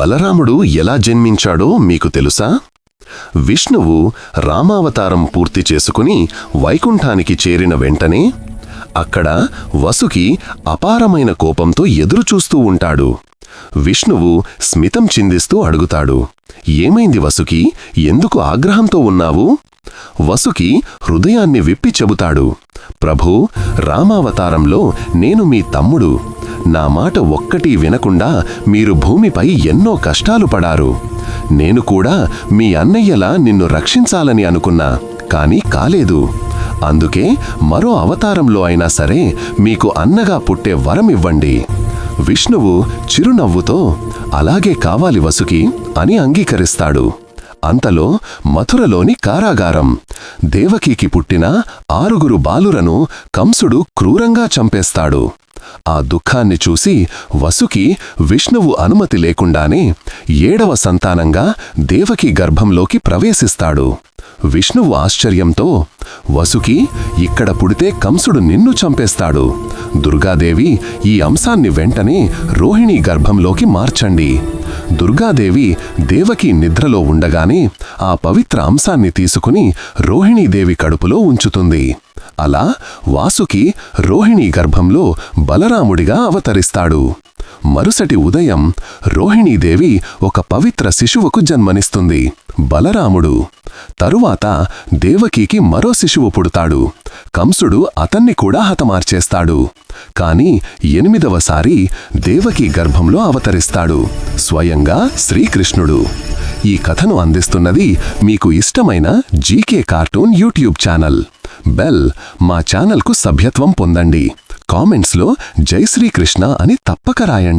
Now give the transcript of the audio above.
బలరాముడు ఎలా జన్మించాడో మీకు తెలుసా? విష్ణువు రామావతారం పూర్తి చేసుకుని వైకుంఠానికి చేరిన వెంటనే అక్కడ వసుకి అపారమైన కోపంతో ఎదురుచూస్తూ ఉంటాడు. విష్ణువు స్మితం చిందిస్తూ అడుగుతాడు, ఏమైంది వసుకి, ఎందుకు ఆగ్రహంతో ఉన్నావు? వసుకి హృదయాన్ని విప్పి చెబుతాడు, ప్రభూ, రామావతారంలో నేను మీ తమ్ముడు. నా మాట ఒక్కటీ వినకుండా మీరు భూమిపై ఎన్నో కష్టాలు పడారు. నేను కూడా మీ అన్నయ్యలా నిన్ను రక్షించాలని అనుకున్నా, కాని కాలేదు. అందుకే మరో అవతారంలో అయినా సరే మీకు అన్నగా పుట్టే వరమివ్వండి. విష్ణువు చిరునవ్వుతో అలాగే కావాలి వసుకి అని అంగీకరిస్తాడు. అంతలో మథురలోని కారాగారం. దేవకీకి పుట్టిన 6 బాలురను కంసుడు క్రూరంగా చంపేస్తాడు. ఆ దుఃఖాన్ని చూసి వసుకి విష్ణువు అనుమతి లేకుండానే 7వ సంతానంగా దేవకి గర్భంలోకి ప్రవేశిస్తాడు. విష్ణువు ఆశ్చర్యంతో, వసుకి, ఇక్కడ పుడితే కంసుడు నిన్ను చంపేస్తాడు. దుర్గాదేవి, ఈ అంశాన్ని వెంటనే రోహిణీ గర్భంలోకి మార్చండి. దుర్గాదేవి దేవకి నిద్రలో ఉండగానే ఆ పవిత్ర అంశాన్ని తీసుకుని రోహిణీదేవి కడుపులో ఉంచుతుంది. అలా వాసుకి రోహిణీ గర్భంలో బలరాముడిగా అవతరిస్తాడు. మరుసటి ఉదయం రోహిణీదేవి ఒక పవిత్ర శిశువుకు జన్మనిస్తుంది, బలరాముడు. తరువాత దేవకీకి మరో శిశువు పుడతాడు. కంసుడు అతన్ని కూడా హతమార్చేస్తాడు. కాని 8వసారి దేవకీ గర్భంలో అవతరిస్తాడు స్వయంగా శ్రీకృష్ణుడు. ఈ కథను అందిస్తున్నది మీకు ఇష్టమైన GK cartoon YouTube channel. Bell మా ఛానల్కు సభ్యత్వం పొందండి. కామెంట్స్లో జై శ్రీకృష్ణ అని తప్పక రాయండి.